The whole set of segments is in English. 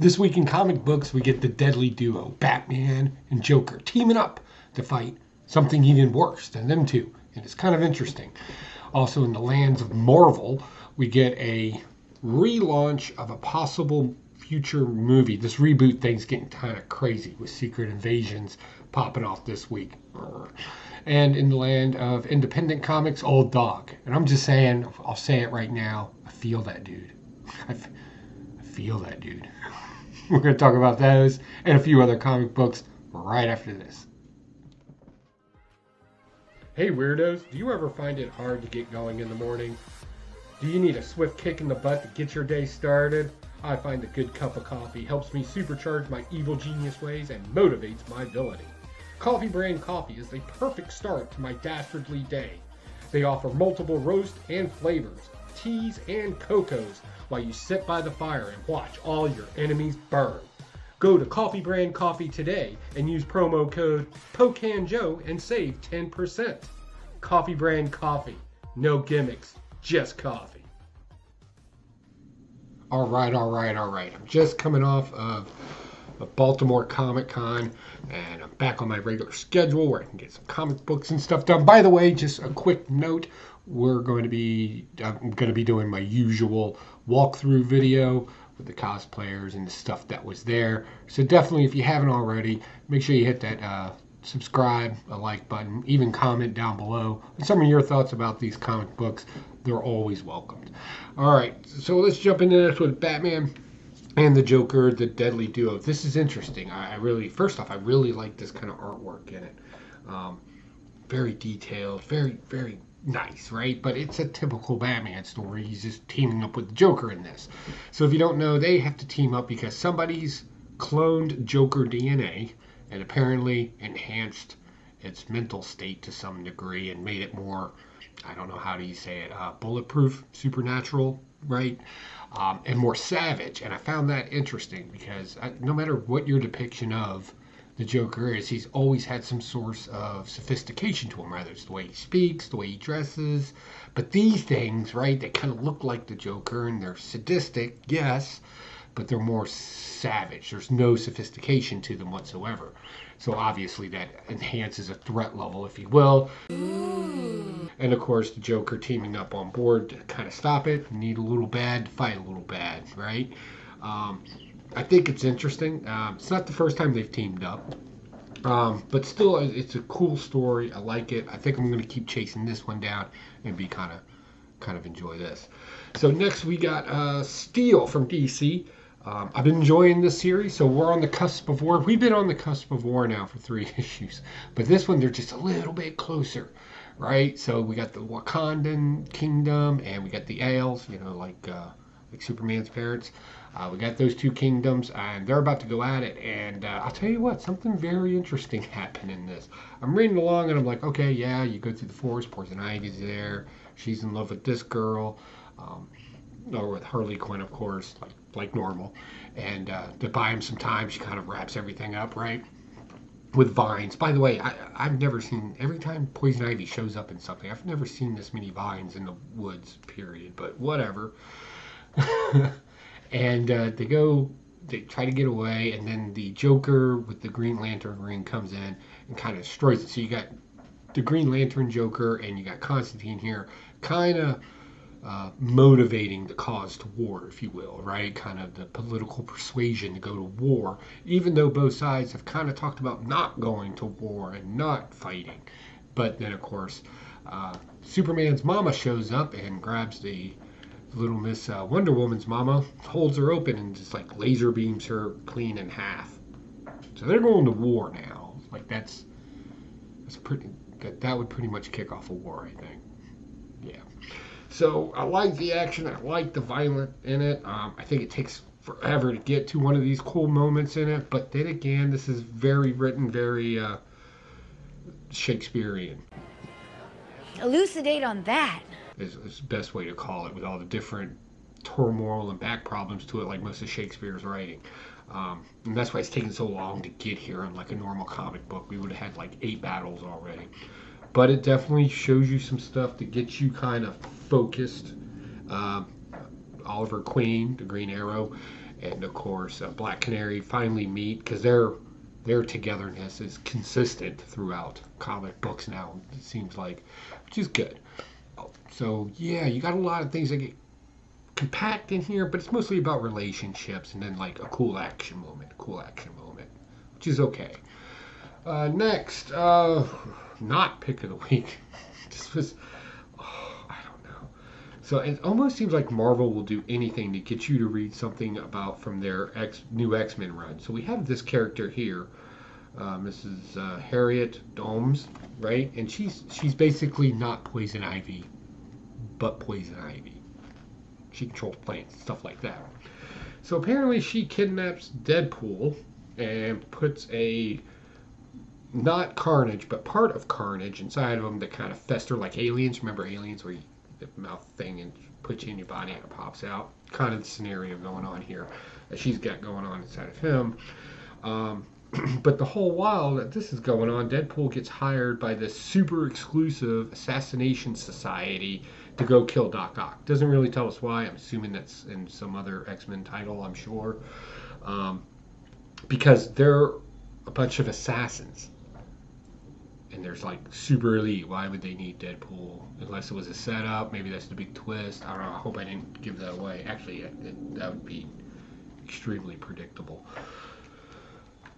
This week in comic books, we get the deadly duo, Batman and Joker, teaming up to fight something even worse than them two. And it's kind of interesting. Also, in the lands of Marvel, we get a relaunch of a possible future movie. This reboot thing's getting kind of crazy with Secret Invasions popping off this week. And in the land of independent comics, Old Dog. And I'm just saying, I'll say it right now, I feel that dude. I feel that dude. We're going to talk about those and a few other comic books right after this. Hey weirdos, do you ever find it hard to get going in the morning? Do you need a swift kick in the butt to get your day started? I find a good cup of coffee helps me supercharge my evil genius ways and motivates my villainy. Coffee Brand Coffee is the perfect start to my dastardly day. They offer multiple roast and flavors, teas and cocos, while you sit by the fire and watch all your enemies burn. Go to Coffee Brand Coffee today and use promo code POCANJOE and save 10%. Coffee Brand Coffee. No gimmicks, just coffee. All right. I'm just coming off of a Baltimore Comic Con and I'm back on my regular schedule where I can get some comic books and stuff done. By the way, just a quick note, I'm going to be doing my usual walkthrough video with the cosplayers and the stuff that was there. So definitely, if you haven't already, make sure you hit that subscribe, a like button, even comment down below some of your thoughts about these comic books. They're always welcomed. All right, so let's jump into this with Batman and the Joker, the deadly duo. This is interesting. First off, I really like this kind of artwork in it. Very detailed, very nice, right? But it's a typical Batman story. He's just teaming up with the Joker in this. So if you don't know, they have to team up because somebody's cloned Joker DNA and apparently enhanced its mental state to some degree and made it more, I don't know how do you say it, bulletproof, supernatural, right? And more savage. And I found that interesting because no matter what your depiction of the Joker is, he's always had some source of sophistication to him, rather it's the way he speaks, the way he dresses. But these things, right, they kind of look like the Joker and they're sadistic, yes, but they're more savage. There's no sophistication to them whatsoever. So obviously that enhances a threat level, if you will. And of course, the Joker teaming up on board to kind of stop it. Need a little bad, fight a little bad, right? I think it's interesting. It's not the first time they've teamed up. But still, it's a cool story. I like it. I think I'm going to keep chasing this one down and be kind of enjoy this. So next we got Steel from DC. I've been enjoying this series, so we're on the cusp of war. We've been on the cusp of war now for 3 issues, but this one they're just a little bit closer, right? So we got the Wakandan kingdom, and we got the Ales, like Superman's parents. We got those two kingdoms, and they're about to go at it. And I'll tell you what, something very interesting happened in this. I'm reading along, and I'm like, okay, yeah, you go through the forest. Poison Ivy's there. She's in love with this girl. Or with Harley Quinn, of course, like normal. And to buy him some time, she kind of wraps everything up, right? With vines. By the way, I've never seen, every time Poison Ivy shows up in something, I've never seen this many vines in the woods, period. But whatever. And they try to get away, and then the Joker with the Green Lantern ring comes in and kind of destroys it. So you got the Green Lantern Joker, and you got Constantine here, kind of motivating the cause to war, if you will, right? Kind of the political persuasion to go to war, even though both sides have kind of talked about not going to war and not fighting. But then, of course, Superman's mama shows up and grabs the little Miss Wonder Woman's mama, holds her open, and just like laser beams her clean in half. So they're going to war now. Like that would pretty much kick off a war, I think. Yeah. So I like the action. I like the violence in it. I think it takes forever to get to one of these cool moments in it. But then again, this is very written, very Shakespearean. Elucidate on that. Is the best way to call it, with all the different turmoil and back problems to it, like most of Shakespeare's writing. And that's why it's taken so long to get here. Unlike a normal comic book, we would have had like 8 battles already. But it definitely shows you some stuff to get you kind of focused. Oliver Queen, the Green Arrow, and of course Black Canary finally meet, because their togetherness is consistent throughout comic books now, it seems like, which is good. So yeah, you got a lot of things that get compact in here, but it's mostly about relationships and then like a cool action moment, which is okay. Next, not pick of the week. This was, I don't know. So it almost seems like Marvel will do anything to get you to read something about from their new X-Men run. So we have this character here, Mrs. Harriet Domes, right? And she's basically not Poison Ivy, but Poison Ivy. She controls plants, stuff like that. So apparently she kidnaps Deadpool and puts a, not Carnage, but part of Carnage inside of him that kind of fester like aliens. Remember aliens, where you the mouth thing and puts you in your body and it pops out? Kind of the scenario going on here that she's got going on inside of him. But the whole while that this is going on, Deadpool gets hired by this super exclusive assassination society to go kill Doc Ock. Doesn't really tell us why. I'm assuming that's in some other X-Men title, I'm sure. Because they're a bunch of assassins. And there's like super elite. Why would they need Deadpool? Unless it was a setup. Maybe that's the big twist. I don't know. I hope I didn't give that away. Actually, that would be extremely predictable.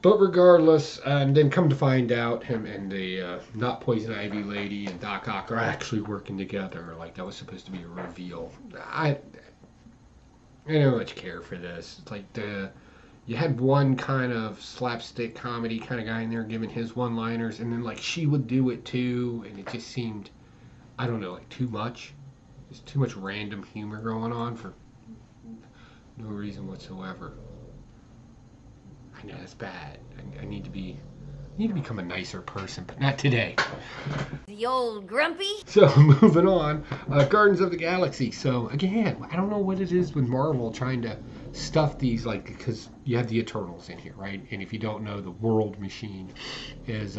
But regardless, and then come to find out, him and the not Poison Ivy lady and Doc Ock are actually working together. Like, that was supposed to be a reveal. I don't much care for this. It's like you had one kind of slapstick comedy kind of guy in there giving his one-liners, and then like she would do it too, and it just seemed, I don't know, like too much. There's too much random humor going on for no reason whatsoever. I know that's bad. I need to become a nicer person, but not today. The old grumpy? So moving on, Guardians of the Galaxy. So again, I don't know what it is with Marvel trying to stuff these, like, because you have the Eternals in here, right? And if you don't know, the World Machine is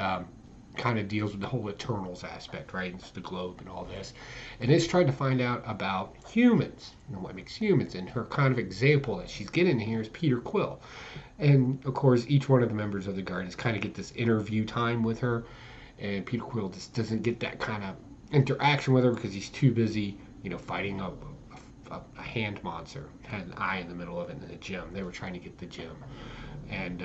kind of deals with the whole Eternals aspect, right? It's the globe and all this. And it's trying to find out about humans, and what makes humans. And her kind of example that she's getting here is Peter Quill. And of course, each one of the members of the Guardians kind of get this interview time with her. And Peter Quill just doesn't get that kind of interaction with her because he's too busy, fighting a hand monster. It had an eye in the middle of it in the gym. They were trying to get the gem. And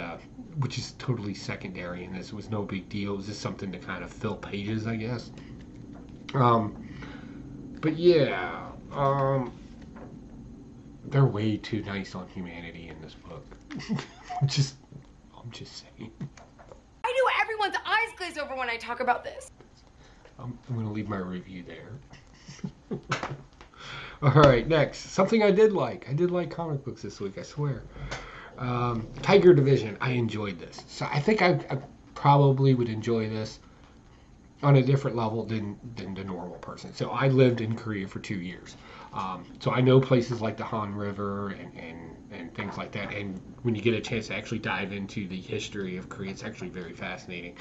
which is totally secondary, and this was no big deal. It was just something to kind of fill pages, I guess. But yeah, they're way too nice on humanity in this book. I'm just saying. I know everyone's eyes glaze over when I talk about this. I'm going to leave my review there. All right, next. Something I did like. I did like comic books this week, I swear. Tiger Division. I enjoyed this. So I think I probably would enjoy this on a different level than the normal person. So I lived in Korea for 2 years. So I know places like the Han River and things like that. And when you get a chance to actually dive into the history of Korea, it's actually very fascinating.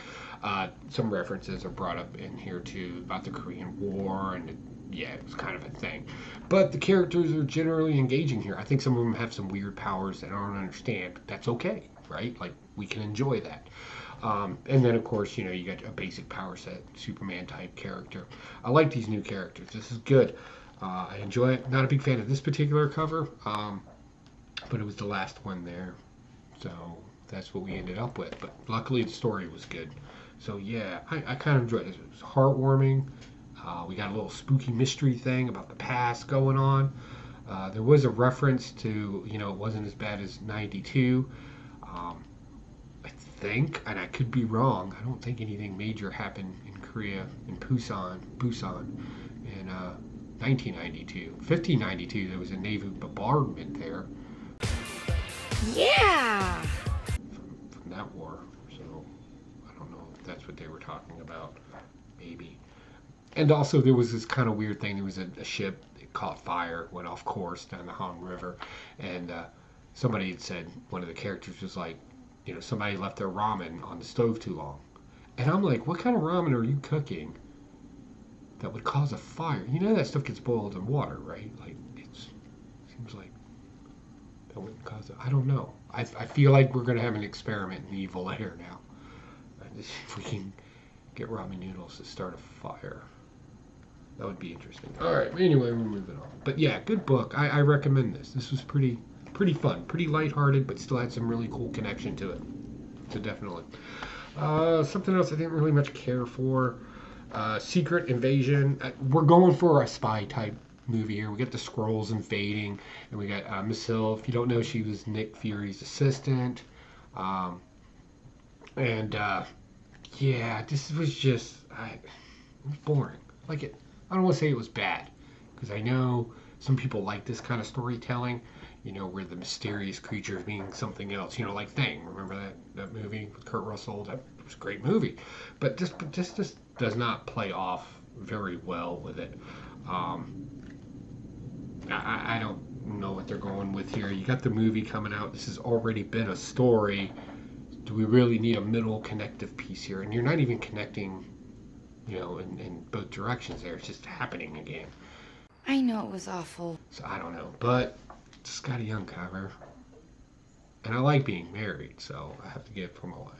Some references are brought up in here too about the Korean War, and yeah, it was kind of a thing. But the characters are generally engaging here. I think some of them have some weird powers that I don't understand, but that's okay, right? Like, we can enjoy that. And then, of course, you got a basic power set, Superman type character. I like these new characters. This is good. I enjoy it. Not a big fan of this particular cover, but it was the last one there. So that's what we ended up with. But luckily, the story was good. So yeah, I kind of enjoyed it. It was heartwarming. We got a little spooky mystery thing about the past going on. There was a reference to, it wasn't as bad as 92. I think, and I could be wrong, I don't think anything major happened in Korea, in Busan in 1992. 1592, there was a naval bombardment there. Yeah! From that war. So, I don't know if that's what they were talking about. Maybe. And also, there was this kind of weird thing. There was a ship that caught fire, went off course down the Han River, and somebody had said, one of the characters was like, somebody left their ramen on the stove too long. And I'm like, what kind of ramen are you cooking that would cause a fire? That stuff gets boiled in water, right? Like, it seems like that That wouldn't cause it. I don't know. I feel like we're going to have an experiment in evil air now. If we can get ramen noodles to start a fire. That would be interesting. All right. Anyway, we're moving on. But yeah, good book. I recommend this. This was pretty fun, pretty lighthearted, but still had some really cool connection to it. So definitely. Something else I didn't really much care for. Secret Invasion. We're going for a spy type movie here. We got the Skrulls invading, and we got Miss Hill. If you don't know, she was Nick Fury's assistant. Yeah, this was just it was boring. Like it. I don't want to say it was bad, because I know some people like this kind of storytelling. You know, where the mysterious creatures being something else. You know, like Thing. Remember that movie with Kurt Russell? That was a great movie. But this does not play off very well with it. I don't know what they're going with here. You got the movie coming out. This has already been a story. Do we really need a middle connective piece here? And you're not even connecting, you know, in both directions there. It's just happening again. I know it was awful. So I don't know. But it's got a young cover. And I like being married, so I have to get it for my wife.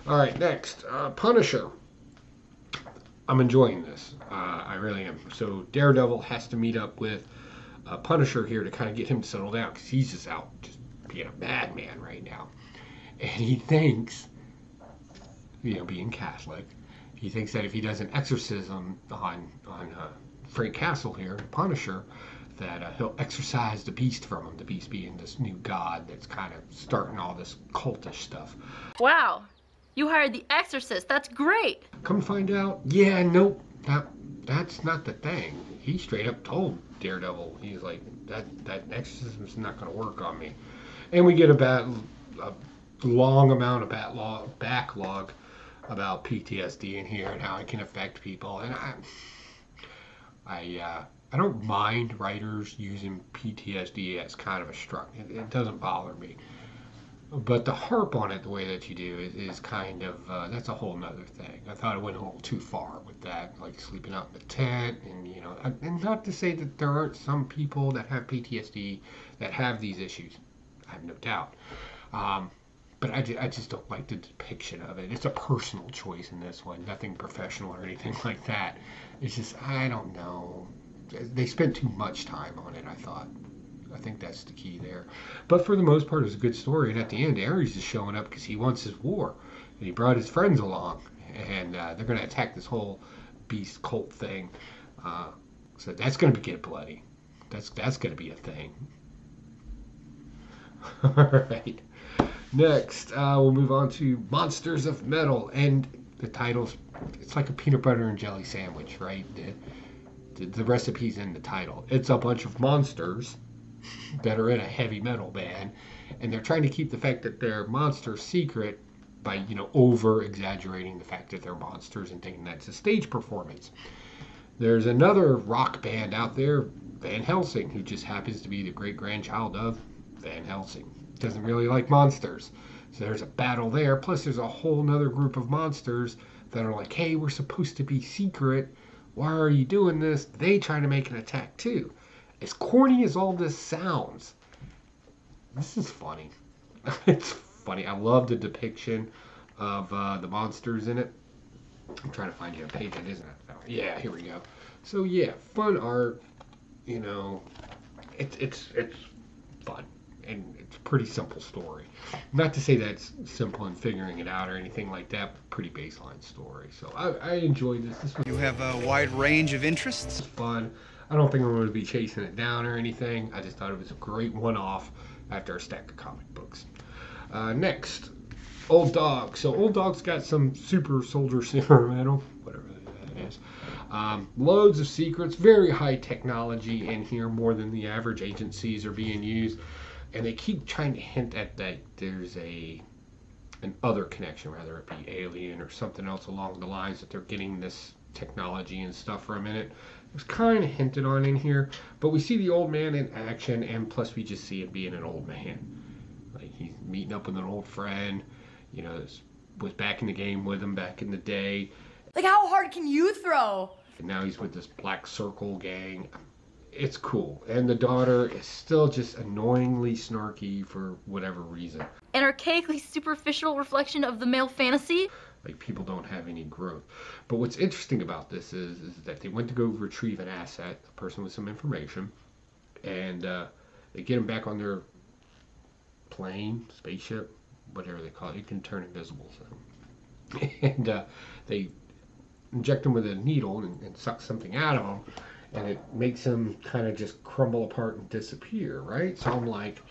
All right, next. Punisher. I'm enjoying this. I really am. So Daredevil has to meet up with Punisher here to kind of get him to settle down, because he's just out just being a madman right now. And he thinks, you know, being Catholic, he thinks that if he does an exorcism on Frank Castle here, Punisher, that he'll exorcise the beast from him, the beast being this new god that's kind of starting all this cultish stuff. Wow, you hired the exorcist. That's great. Come find out, yeah, nope, that's not the thing. He straight up told Daredevil, he's like, that exorcism's not going to work on me. And we get a long amount of backlog about PTSD in here and how it can affect people. And I don't mind writers using PTSD as kind of a structure. It doesn't bother me. But to harp on it the way that you do is kind of, that's a whole nother thing. I thought it went a little too far with that, like sleeping out in the tent, and, you know, and not to say that there aren't some people that have PTSD that have these issues. I have no doubt. But I just don't like the depiction of it. It's a personal choice in this one, nothing professional or anything like that. It's just, I don't know. They spent too much time on it, I thought. I think that's the key there. But for the most part, it's a good story. And at the end, Ares is showing up because he wants his war. And he brought his friends along. And they're going to attack this whole beast cult thing. So that's going to get bloody. That's going to be a thing. All right. Next, we'll move on to Monsters of Metal. And the title's, it's like a peanut butter and jelly sandwich, right? The recipe's in the title. It's a bunch of monsters that are in a heavy metal band, and they're trying to keep the fact that they're monsters secret by, you know, over exaggerating the fact that they're monsters and thinking that's a stage performance. There's another rock band out there, Van Helsing, who just happens to be the great grandchild of Van Helsing. Doesn't really like monsters. So there's a battle there. Plus there's a whole nother group of monsters that are like, hey, we're supposed to be secret. Why are you doing this? They trying to make an attack too. As corny as all this sounds, this is funny. It's funny. I love the depiction of the monsters in it. I'm trying to find you a page that isn't it? Yeah, here we go. So yeah, fun art. You know, it's fun, and it's a pretty simple story. Not to say that it's simple in figuring it out or anything like that, but pretty baseline story. So I enjoyed this. This was You have a wide range of interests. fun. I don't think I'm going to be chasing it down or anything. I just thought it was a great one-off after a stack of comic books. Next, Old Dog. So Old Dog's got some super soldier serum metal, whatever that is. Loads of secrets, very high technology in here, more than the average agencies are being used. And they keep trying to hint at that there's an other connection, whether it be alien or something else along the lines that they're getting this technology and stuff for a minute. It was kind of hinted on in here, but we see the old man in action, and plus we just see him being an old man. Like he's meeting up with an old friend, you know, was back in the game with him back in the day. Like, how hard can you throw? And now he's with this Black Circle gang. it's cool. And the daughter is still just annoyingly snarky for whatever reason. An archaically superficial reflection of the male fantasy. Like, people don't have any growth. But what's interesting about this is that they went to go retrieve an asset, a person with some information, and they get him back on their plane, spaceship, whatever they call it. You can turn invisible. So. And they inject him with a needle and suck something out of him, and it makes him kind of just crumble apart and disappear, right? So I'm like,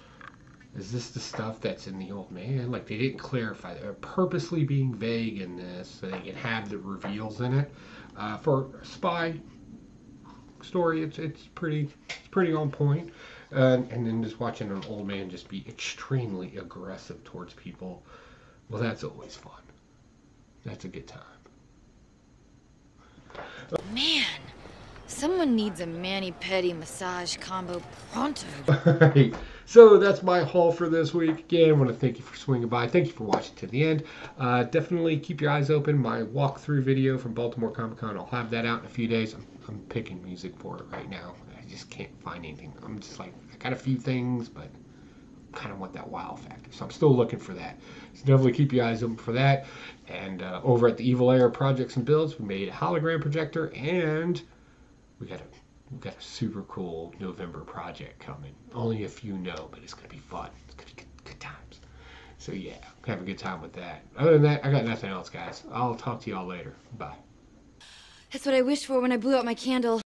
is this the stuff that's in the old man? Like, they didn't clarify. They're purposely being vague in this so they can have the reveals in it. For a spy story, it's pretty on point. And then just watching an old man just be extremely aggressive towards people, well, that's always fun. That's a good time. Man, someone needs a mani-pedi massage combo pronto. Alright, so that's my haul for this week. Again, I want to thank you for swinging by. Thank you for watching to the end. Definitely keep your eyes open. My walkthrough video from Baltimore Comic Con, I'll have that out in a few days. I'm picking music for it right now. I just can't find anything. I'm just like, I got a few things, but kind of want that wow factor. So I'm still looking for that. So definitely keep your eyes open for that. And over at the Evil Air Projects and Builds, we made a hologram projector, and we got a super cool November project coming. Only a few know, but it's gonna be fun. It's gonna be good times. So yeah, have a good time with that. Other than that, I got nothing else, guys. I'll talk to y'all later. Bye. That's what I wished for when I blew out my candle.